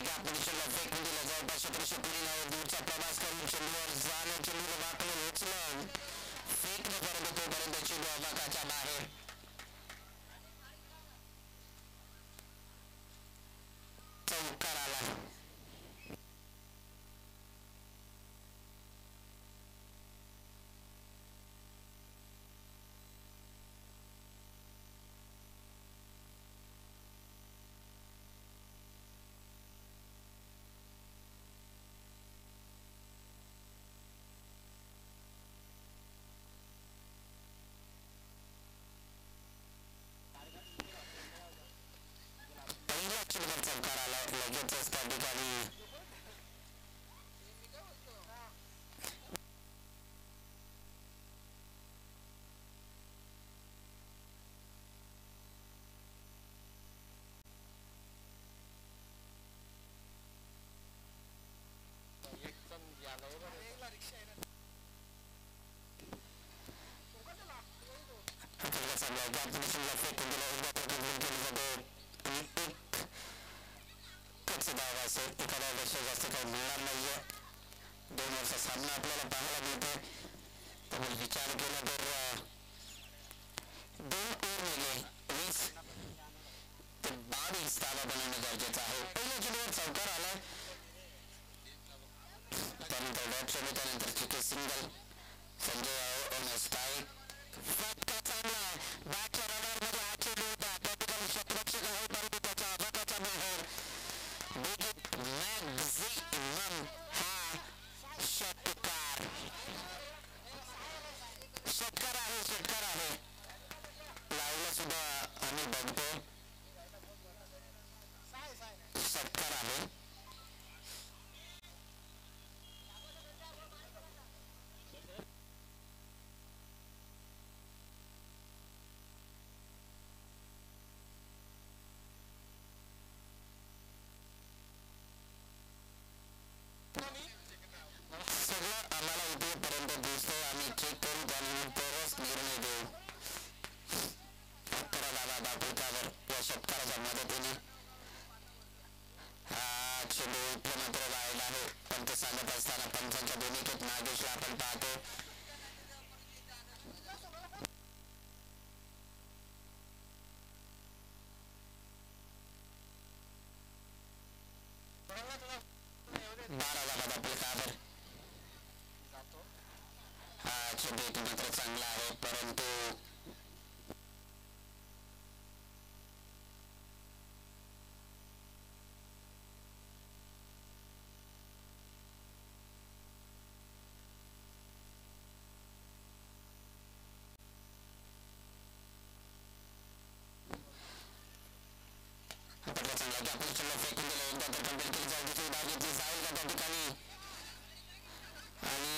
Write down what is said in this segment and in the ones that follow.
Gap निश्चितला फेकून दिला जवळपास क्षेत्ररक्षक कोणी नाही दूरचा प्रवास करून चेंडूवर जाणं चेंडूला वाकलं उचलून फेकणं परंतु तोपर्यंत चेंडू आवाकाच्या बाहेर चौकार आला पहिल्या चेंडूवर चौकार आला लगेचच त्या ठिकाणी फेकून दिला एखाद्या वर्ष जास्त काही मिळणार नाहीये 2 वर्षा सामना आपल्याला पाहायला मिळते त्यामुळे विचार केला तर 2 ओव्हरमध्ये 20 ते 22 धावा बनवणं गरजेचं आहे पहिल्या चेंडूवर चौकार आलाय त्यानंतर डॉट चेंडू त्यानंतर चिके सिंगल संजय स्ट्राईक फटका चांगला बॅटच्या रडारमध्ये हा चेंडू होता त्या ठिकाणी क्षेत्ररक्षक आहे परंतु त्याच्या आघाताच्या बाहेर मॅक्झिमम हा षटकार आहे लावला सुद्धा आम्ही बघतो षटकार आहे सगळं आम्हाला इथेपर्यंत दिसतंय आम्ही चेक करू त्यानंतरच निर्णय देऊ 11 धावा दाखवतावर या षटकाराच्या मदतीने हा चेंडू इथं मात्र राहिला आहे पण ते सांगत असताना पंचांच्या भूमिकेत नागेशला आपण पाहतो हा चेंडू मात्र चांगला आहे परंतु फेकून दिलं एकदा तर कंप्लीट केली जाईल दुसरी धाव घेतली जाईल का त्या ठिकाणी आणि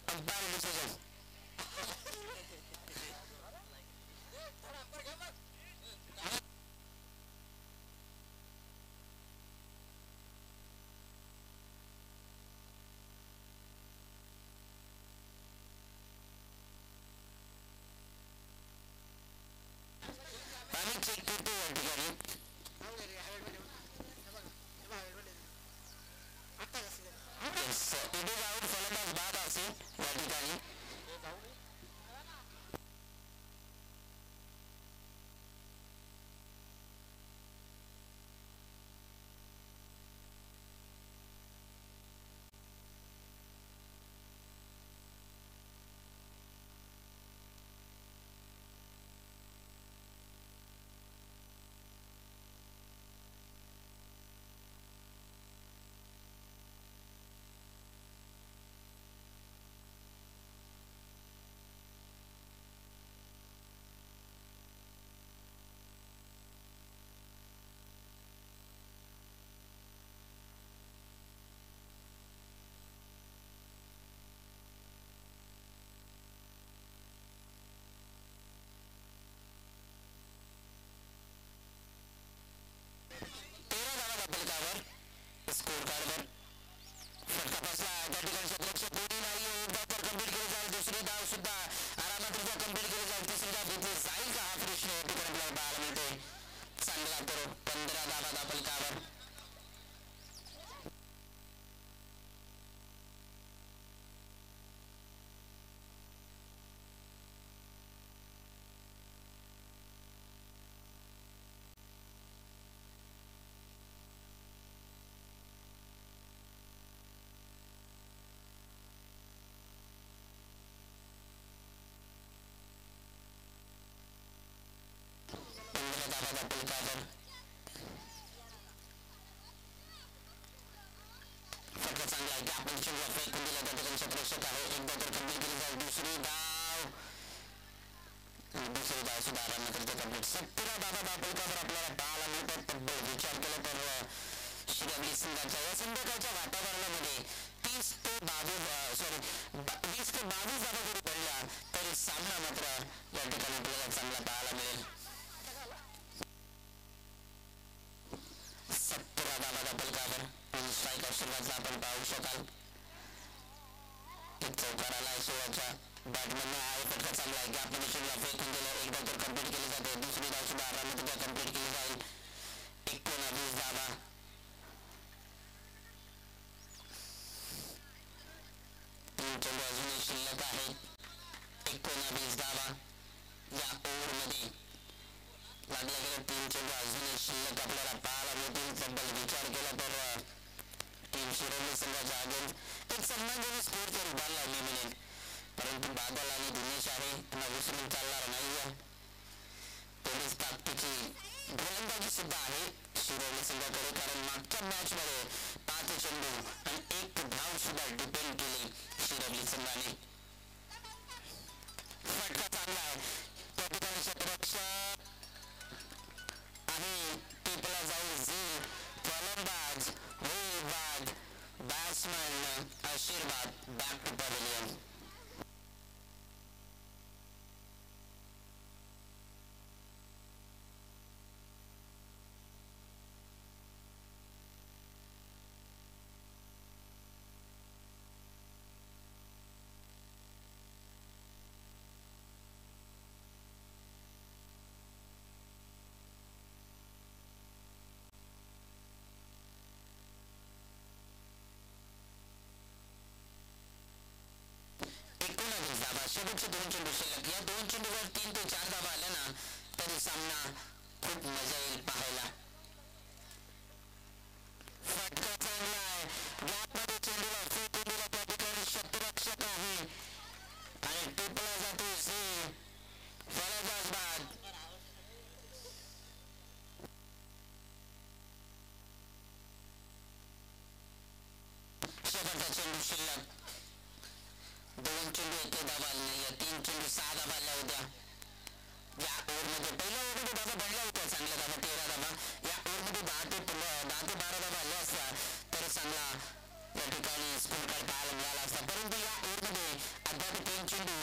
अंपायर डिसिजन आम्ही चेक करतो या ठिकाणी इथे जाऊन फलंदाज बाद असेल या ठिकाणी काबर फटका चांगला आहे की आपण चेंडू फेकून दिला त्या ठिकाणी क्षेत्ररक्षक आहे. एकदा तर कंप्लीट केली जाईल. दुसरी धाव सुद्धा आराम करते कंप्लीट. 17 धावा धापलकावर आपल्याला पाहायला मिळतात. तब्बल विचार केला तर शिरवली संघाच्या या संध्याकाळच्या वातावरणामध्ये 20 ते 22 धावा जरी पडल्या तरी सामना मात्र या ठिकाणी आपल्याला चांगला पाहायला मिळेल. 17 धावा धापलकावर स्ट्राईक सुरुवातला आपण पाहू शकाल. एक चौकार आला आहे शेवटच्या बॅटमॅन आहे. फटका चांगला आहे. गॅप मशीनला फेकून दिलं. एकदा तर कंप्लीट केली जाते. दुसरी धाव सुद्धा आरामात कंप्लीट केली जाईल. 19 धावा. तीन चेंडू अजूनही शिल्लक आहेत. 19 धावा या ओव्हरमध्ये लागल्या गेल्या. 3 चेंडू अजूनही शिल्लक आपल्याला पाहायला मिळतील. तब्बल विचार केला तर टीम शिरवली संघाच्या अगेन्स्ट एक सन्मानजनक स्कोरच्या रूपाला मी म्हणेन. परंतु बादल आणि दिनेश आहे त्यांना विसरून चालणार नाही. तेवढीच ताकदीची गोलंदाजी सुद्धा आहे शिरवली संघाकडे. कारण मागच्या मॅच मध्ये 5 चेंडू आणि 1 धाव सुद्धा डिपेंड केली शिरवली संघाने. फटका चांगला आहे. त्या ठिकाणी क्षेत्ररक्षक आहे. टिपला जाईल झी. फलंदाज बाद बॅट्समॅन आशीर्वाद बॅक टू पॅव्हिलियन. शेवटचे 2 चेंडू शिल्लक. या 2 चेंडूवर 3 ते 4 धावा आल्या ना तरी सामना खूप मजा येईल पाहायला. फटका चांगला आहे. गॅपमध्ये चेंडूला फेकून दिला. त्या ठिकाणी क्षेत्ररक्षक आहे आणि टिपला जातो झी. फलंदाज बाद. शेवटचा चेंडू शिल्लक. 2 चेंडू 1 धावा आली नाही. 3 चेंडू 6 धावा आल्या होत्या या ओव्हरमध्ये. पहिल्या ओव्हरमध्ये धावा बनल्या होत्या चांगल्या धावा 13 धावा. या ओव्हरमध्ये 10 ते 12 धावा आल्या असत्या तर चांगला या ठिकाणी स्कोर कार्ड पाहायला मिळाला असता. परंतु या ओव्हरमध्ये अद्याप 3 चेंडू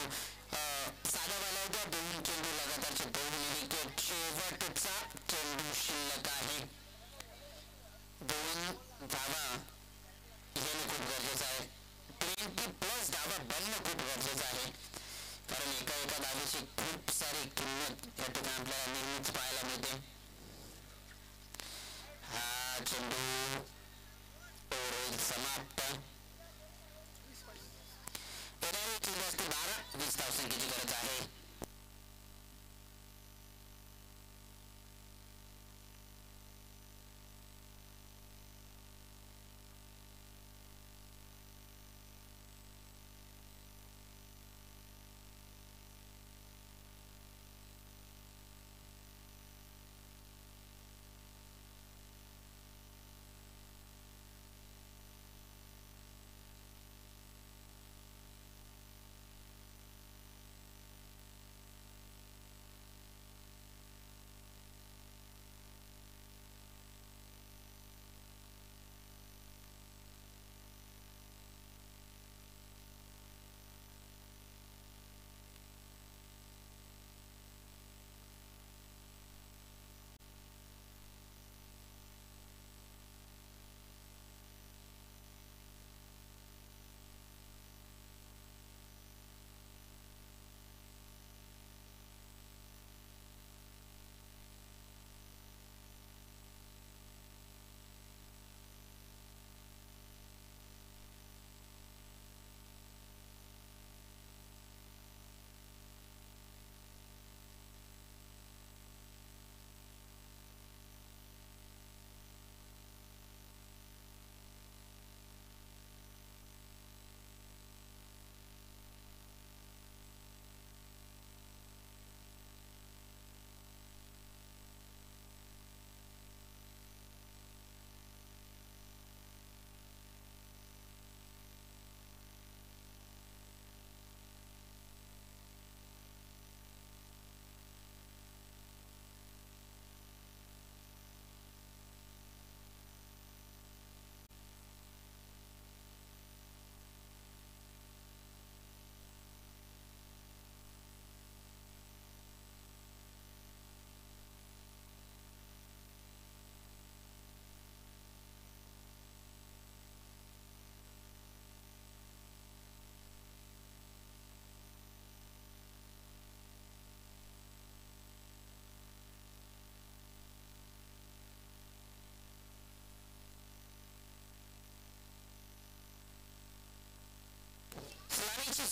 6 धावा आल्या होत्या. 2 चेंडू लगातारचे 2 विकेट. शेवटचा चेंडू शिल्लक आहे. 2 धावा येणं खूप गरजेचं आहे. 20+ धावा बनणं खूप गरजेचं आहे. कारण एका धावेची खूप सारी किंमत या ठिकाणी आपल्याला नेहमीच पाहायला मिळते. हा चेंडू ओव्हर समाप्त. येणारी चेंडू असते 12-20 धावसंख्येची गरज आहे.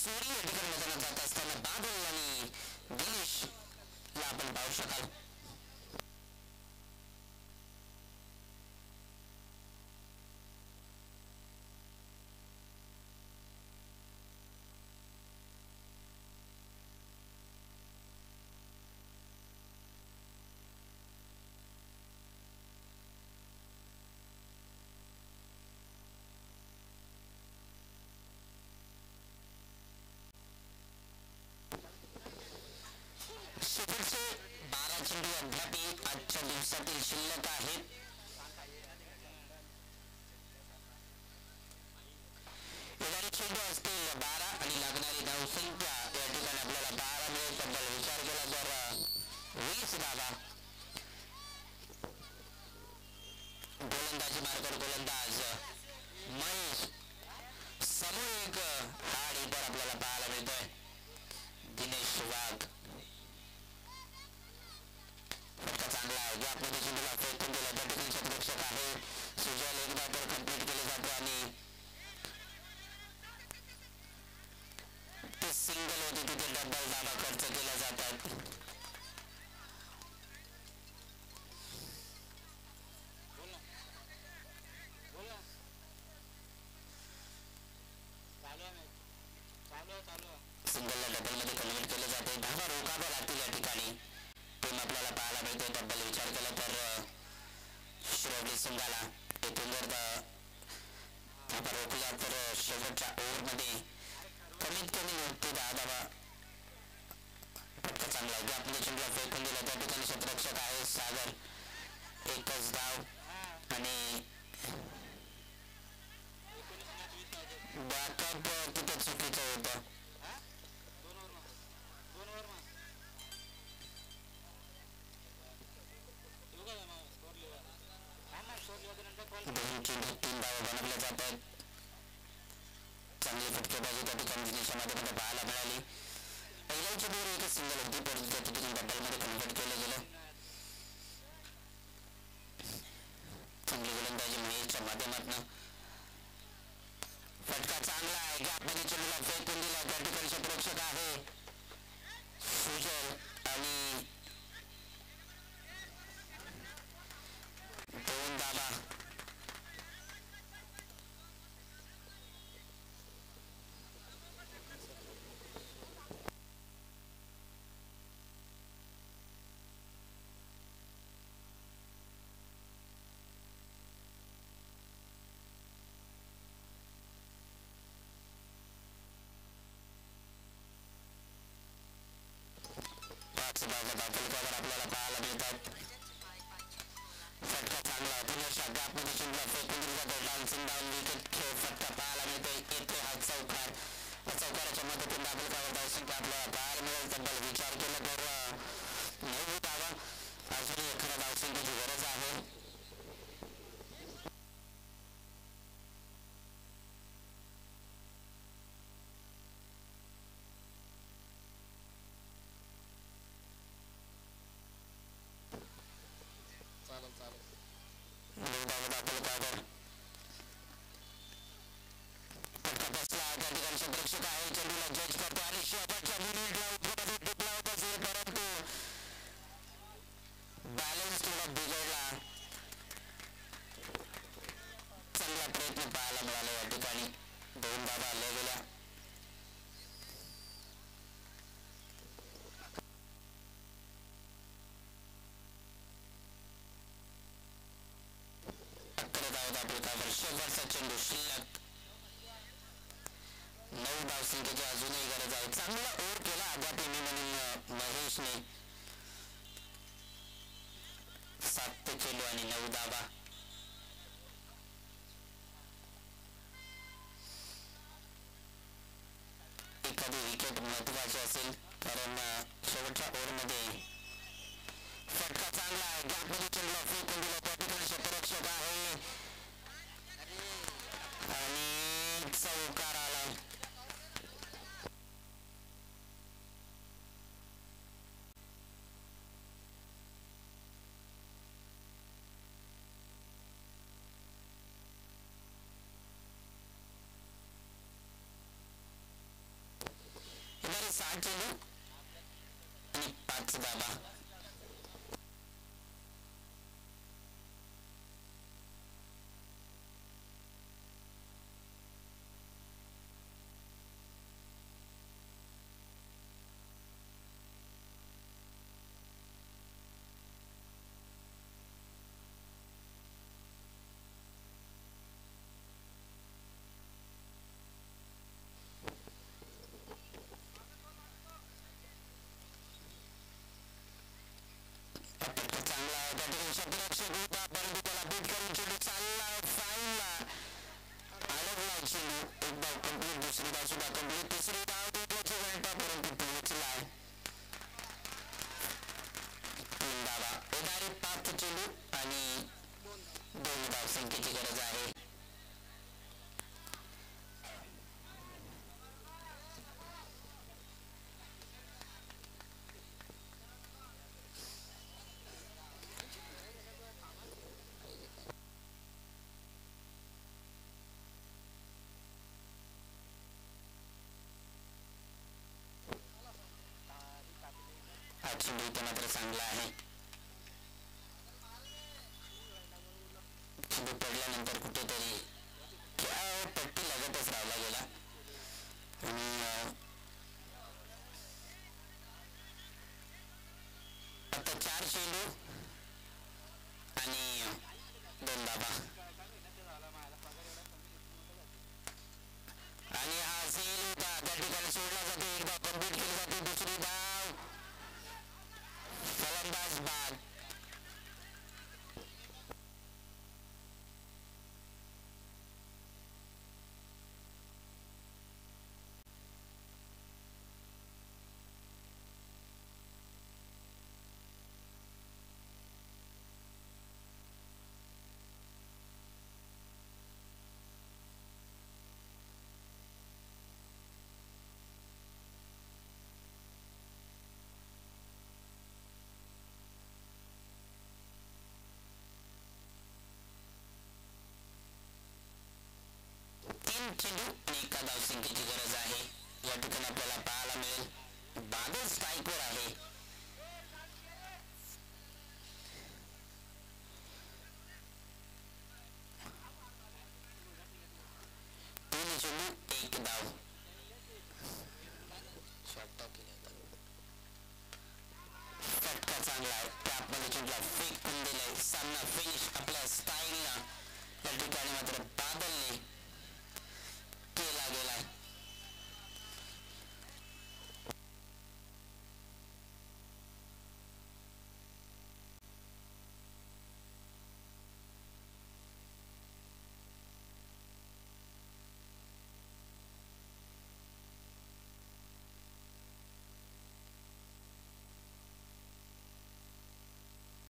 सूर्य या ठिकाणी मैदानात जात असताना बादल आणि दिनेश ला आपण पाहू शकाल. शेवटचे 12 चेंडू अद्याप आजच्या दिवसातील शिल्लक आहेत. येणारे चेंडू असतील 12 आणि लागणारी धावसंख्या या ठिकाणी आपल्याला 12 मिळेल. तब्बल विचार केला तर 20 धावा. गोलंदाजी मार्कर गोलंदाज महेश समोर एक हाड इतर आपल्याला पाहायला मिळतोय. दिनेश वाघ फटका चांगला आहे. गॅपमध्ये चेंडूला फेकून दिला. त्या ठिकाणी क्षेत्ररक्षक आहे सुजल. एकदा तर कंप्लीट केले जाते आणि ते सिंगल होते. तिथे डबल धावा खर्च केला जातात. सिंगलला डबल मध्ये कन्व्हर्ट केले जाते. धावा रोखाव्या लागतील या ठिकाणी. टीम आपल्याला पाहायला मिळते. डबल विचार केला तर शिरोली संघाला इथून जर धावा रोखल्या तर शेवटच्या ओव्हरमध्ये कमीत कमी 9 ते 10 धावा. फटका चांगला आहे. गॅपमध्ये चेंडूला फेकून दिला. त्या ठिकाणी क्षेत्ररक्षक आहे सागर. एकच धाव आणि बॅकअप तिथे चुकीचं होतं. दोन चेंडू 3 धावा बनवल्या जात आहेत. चांगली फटकेबाजी त्या ठिकाणी दिनेशच्या माध्यमातून पाहायला मिळाली. पहिल्या चेंडूवर एकच सिंगल होती परंतु त्या ठिकाणी डबलमध्ये कन्व्हर्ट केलं गेलं. चांगली गोलंदाजी महेशच्या माध्यमातून. फटका चांगला आहे. गॅपमध्ये चेंडूला फेकून दिला. त्या ठिकाणी क्षेत्ररक्षक आहे सुजल आणि 2 धावा. आपल्याला पाहायला मिळतात. फटका चांगला दिनेश गॅपमध्ये चेंडूला फेकून दिला जातो. डान्सिंग डाऊन विकेट खेळ फटका पाहायला मिळतोय. येथे हा चौकार. चौकाराच्या मदतीने धावसंख्या आपल्याला पाहायला मिळेल. तब्बल विचार केला तर 9 धावा. अजूनही एखाद्या धावसंख्येची गरज आहे. क्षेत्ररक्षक आहे चेंडूला जज करतो आणि शेवटच्या मिनिटला उपमध्ये टिपला होता परंतु बॅलन्स थोडा बिघडला. चांगला प्रयत्न पाहायला मिळाला या ठिकाणी. 2 धावा आल्या गेल्या. शेवटचा चेंडू शिल्लक. 9 धावसंख्येची अजूनही गरज आहे. चांगला ओव्हर केला अद्याप म्हणून महेशने. 7 चेंडू आणि 9 धावा. एखादी विकेट महत्वाची असेल कारण शेवटच्या ओव्हरमध्ये फटका चांगला आहे. गॅपमध्ये चेंडूला फेकून दिला. त्या ठिकाणी क्षेत्ररक्षक आहे आणि चौकार आला. 8 चेंडू आणि 5 धावा. चांगला आहे त्या ठिकाणी शतरक्षक होता परंतु त्याला बीट करून चेंडू चालला फाईनला अडकला चेंडू. एक धाव कंप्लीट, दुसरी धाव सुद्धा कंप्लीट, तिसरी धाव घेतल्याची घंटा परंतु पोहोचलाय 3 धावा. येणारे 5 चेंडू आणि 2 धाव संख्येची गरज आहे. चेंडू इथे मात्र चांगला आहे. चेंडू पडल्यानंतर कुठेतरी पट्टी लगतच राहिला गेला आणि आता 4 चेंडू आणि 2 धावा. आणि हा सेल होता त्या ठिकाणी सोडला जातो. एक धाव कंप्लीट केली जाते, दुसरी धाव फलंदाज बाद. चेंडू आणि 1 धाव संख्येची गरज आहे. या ठिकाणी आपल्याला पाहायला मिळेल बादल स्ट्राईकवर आहे. दोन्ही चेंडू 1 धाव. फटका चांगला आहे, त्यामध्ये चेंडूला फेकून दिलाय. सामना फिनिश आपल्या स्टाईलला. या ठिकाणी मात्र